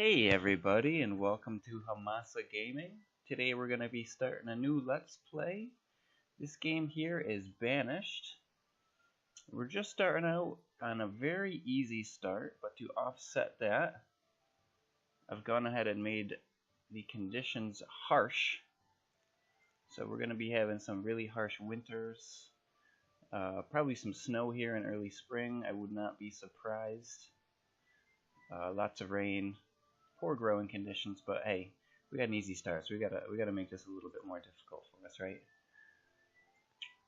Hey everybody, and welcome to Hamasa Gaming. Today we're going to be starting a new Let's Play. This game here is Banished. We're just starting out on a very easy start, but to offset that, I've gone ahead and made the conditions harsh. So we're going to be having some really harsh winters, probably some snow here in early spring. I would not be surprised. Lots of rain. Poor growing conditions, but hey, we got an easy start, so we gotta make this a little bit more difficult for us, right?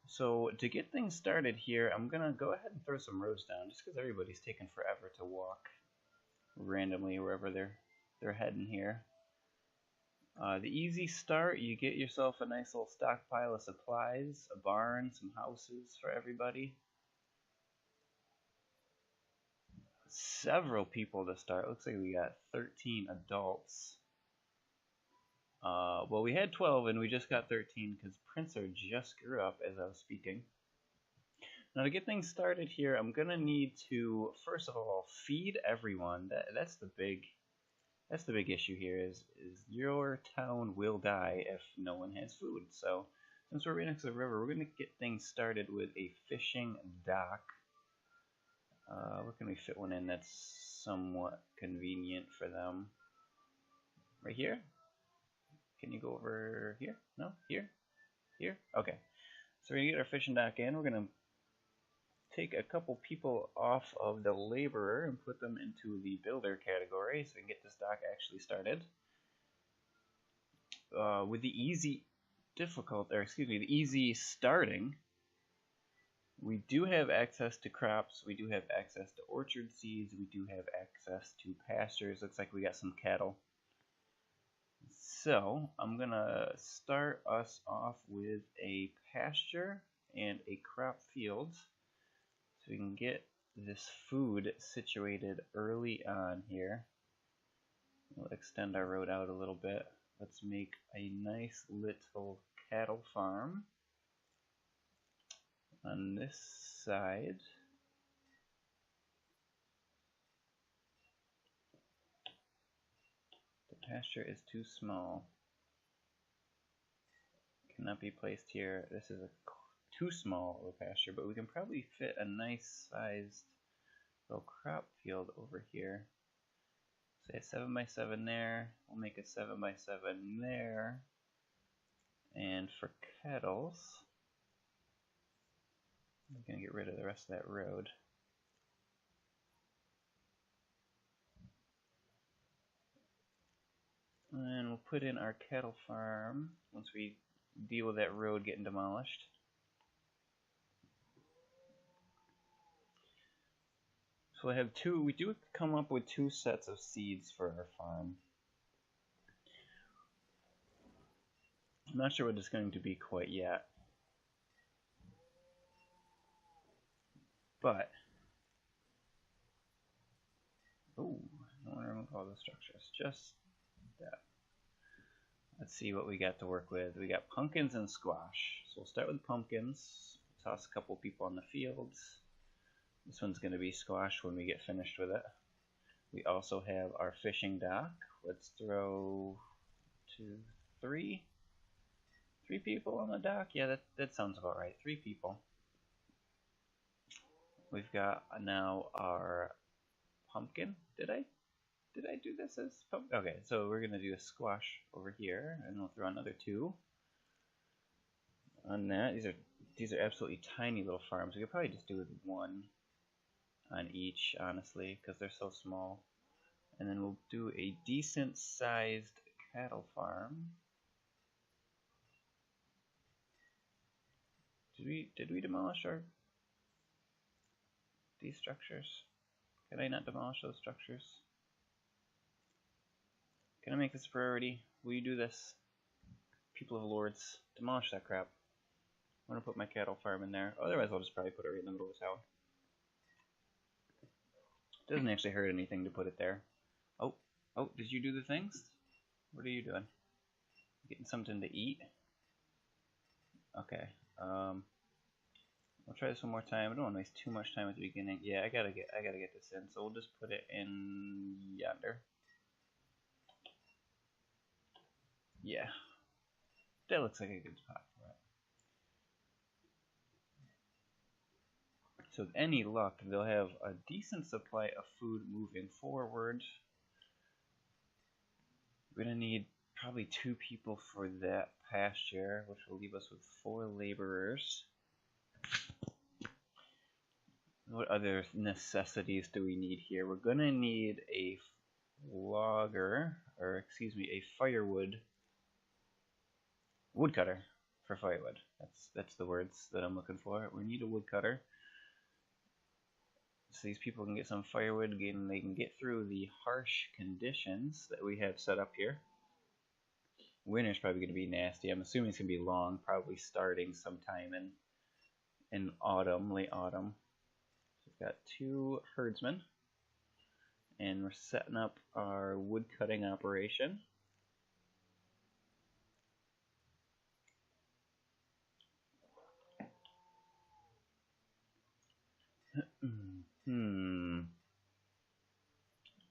So to get things started here, I'm gonna go ahead and throw some roads down, just because everybody's taking forever to walk randomly wherever they're heading here. The easy start, you get yourself a nice little stockpile of supplies, a barn, some houses for everybody. Several people to start. Looks like we got 13 adults. Well, we had 12 and we just got 13 because Princer just grew up as I was speaking. Now to get things started here, I'm gonna need to first of all feed everyone. That's the big issue here is your town will die if no one has food. So since we're right next to the river, we're gonna get things started with a fishing dock. Where can we fit one in that's somewhat convenient for them? Right here? Can you go over here? No? Here? Here? Okay. So we're going to get our fishing dock in. We're going to take a couple people off of the laborer and put them into the builder category so we can get this dock actually started. With the easy starting, we do have access to crops, we do have access to orchard seeds, we do have access to pastures. Looks like we got some cattle. So I'm gonna start us off with a pasture and a crop field so we can get this food situated early on here. We'll extend our road out a little bit. Let's make a nice little cattle farm on this side. The pasture is too small. Cannot be placed here. This is a too small of a pasture, but we can probably fit a nice sized little crop field over here. Say a 7x7 there. We'll make a 7x7 there. And for kettles, I'm gonna get rid of the rest of that road. And we'll put in our cattle farm once we deal with that road getting demolished. So I have we do come up with 2 sets of seeds for our farm. I'm not sure what it's going to be quite yet. But, oh, I don't want to remove all the structures, just that. Let's see what we got to work with. We got pumpkins and squash. So we'll start with pumpkins, toss a couple people on the fields. This one's going to be squash when we get finished with it. We also have our fishing dock. Let's throw 3 people on the dock. Yeah, that sounds about right. 3 people. We've got now our pumpkin. Did I do this as pumpkin? Okay, so we're gonna do a squash over here, and we'll throw another 2 on that. These are absolutely tiny little farms. We could probably just do with 1 on each, honestly, because they're so small. And then we'll do a decent sized cattle farm. Did we demolish these structures? Can I not demolish those structures? Can I make this a priority? Will you do this? People of Lords, demolish that crap. I'm gonna put my cattle farm in there. Otherwise I'll just probably put it right in the middle of town. Doesn't actually hurt anything to put it there. Oh, did you do the things? What are you doing? Getting something to eat? Okay. I'll try this one more time. I don't want to waste too much time at the beginning. Yeah, I gotta get this in, so we'll just put it in yonder. Yeah, that looks like a good spot for it. So with any luck, they'll have a decent supply of food moving forward. We're going to need probably 2 people for that pasture, which will leave us with 4 laborers. What other necessities do we need here? We're going to need a logger, or excuse me, a firewood woodcutter for firewood. That's the words that I'm looking for. We need a woodcutter. So these people can get some firewood and they can get through the harsh conditions that we have set up here. Winter's probably going to be nasty. I'm assuming it's going to be long, probably starting sometime in autumn, late autumn. So we've got 2 herdsmen, and we're setting up our wood cutting operation.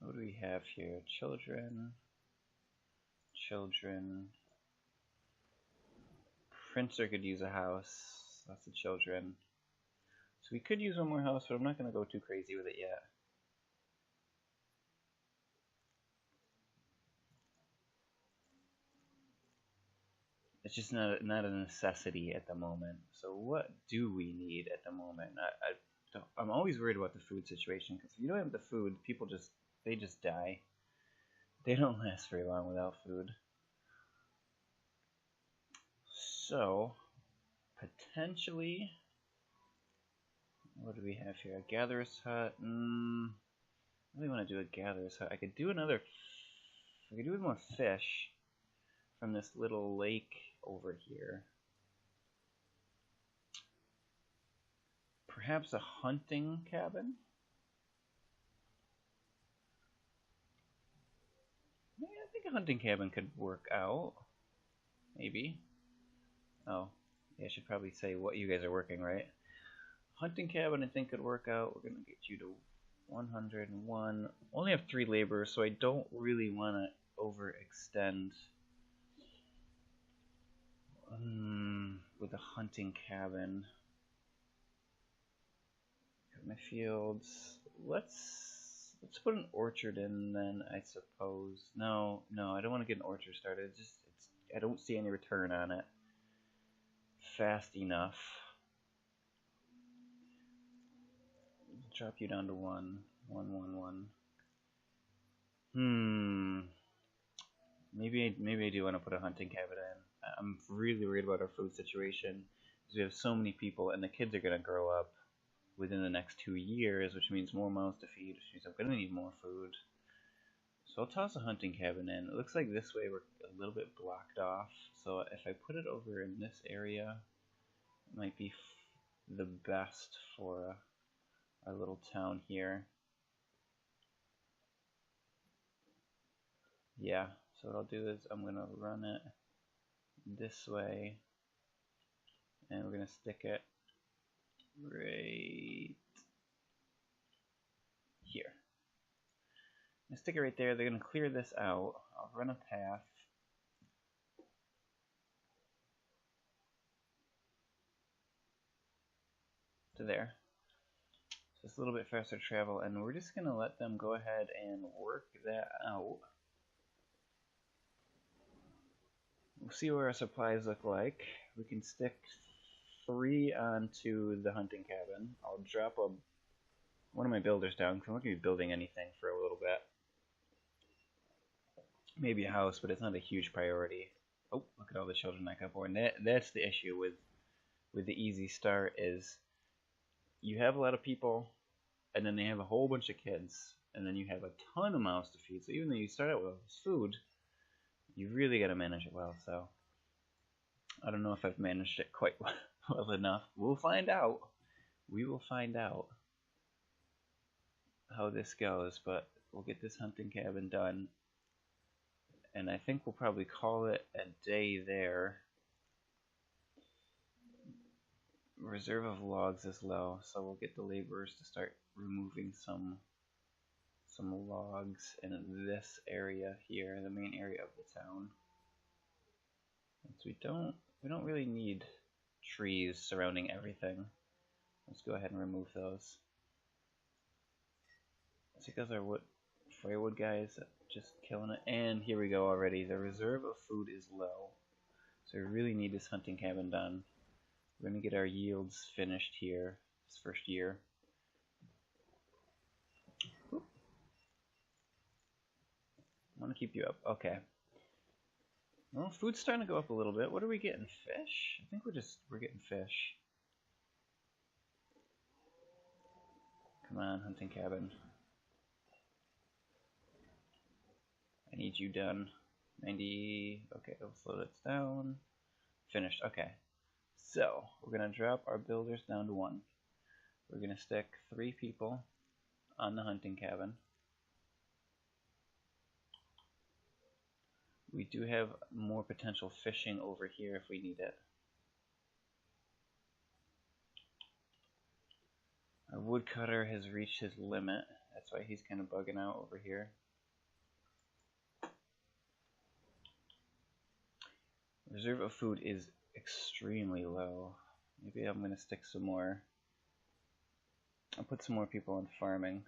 What do we have here? Children. Princer could use a house. Lots of children. So we could use one more house, but I'm not going to go too crazy with it yet. It's just not a necessity at the moment. So what do we need at the moment? I'm always worried about the food situation, because if you don't have the food, people just die. They don't last very long without food. So potentially, what do we have here? A gatherer's hut. I really want to do a gatherer's hut. I could do more fish from this little lake over here. Perhaps a hunting cabin? Yeah, I think a hunting cabin could work out. Maybe. Oh, yeah, I should probably say what you guys are working, right? Hunting cabin I think could work out. We're going to get you to 101. Only have 3 laborers, so I don't really want to overextend with a hunting cabin. Got my fields. Let's put an orchard in then, I suppose. No, I don't want to get an orchard started. I don't see any return on it fast enough. Drop you down to 1. Maybe I do want to put a hunting cabin in. I'm really worried about our food situation, because we have so many people, and the kids are going to grow up within the next 2 years, which means more mouths to feed, which means I'm going to need more food. So I'll toss a hunting cabin in. It looks like this way we're a little bit blocked off, so if I put it over in this area, it might be the best for our little town here. Yeah, so what I'll do is I'm going to run it this way, and we're going to stick it right here. I'm going to stick it right there. They're going to clear this out. I'll run a path. To there. So it's a little bit faster travel, and we're just going to let them go ahead and work that out. We'll see what our supplies look like. We can stick 3 onto the hunting cabin. I'll drop one of my builders down, because I'm not going to be building anything for a little bit. Maybe a house, but it's not a huge priority. Oh, look at all the children I got born. That's the issue with the easy start, is you have a lot of people, and then they have a whole bunch of kids, and then you have a ton of mouths to feed. So even though you start out with all this food, you really got to manage it well. So I don't know if I've managed it quite well enough. We'll find out. We will find out how this goes, but we'll get this hunting cabin done, and I think we'll probably call it a day there. Reserve of logs is low, so we'll get the laborers to start removing some logs in this area here, the main area of the town. So we don't really need trees surrounding everything. Let's go ahead and remove those. Let's take those our firewood guys, just killing it. And here we go already. The reserve of food is low, so we really need this hunting cabin done. We're gonna get our yields finished here this first year. Oop. I want to keep you up. Okay. Well, food's starting to go up a little bit. What are we getting? Fish? I think we're getting fish. Come on, hunting cabin. I need you done. 90. Okay, let's slow this down. Finished. Okay. So, we're going to drop our builders down to 1. We're going to stick 3 people on the hunting cabin. We do have more potential fishing over here if we need it. Our woodcutter has reached his limit. That's why he's kind of bugging out over here. Reserve of food is extremely low. Maybe I'm going to stick some more. I'll put some more people on farming.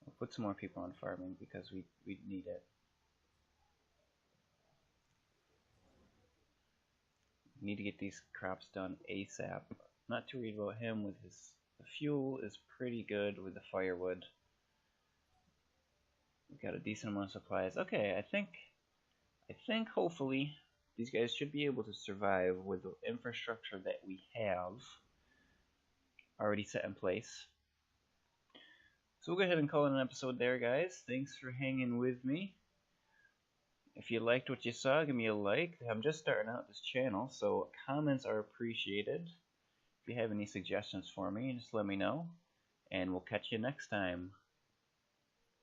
I'll put some more people on farming because we need it. We need to get these crops done ASAP. Not too worried about him with his... The fuel is pretty good with the firewood. We've got a decent amount of supplies. Okay, I think hopefully these guys should be able to survive with the infrastructure that we have already set in place. So we'll go ahead and call it an episode there, guys. Thanks for hanging with me. If you liked what you saw, give me a like. I'm just starting out this channel, so comments are appreciated. If you have any suggestions for me, just let me know. And we'll catch you next time.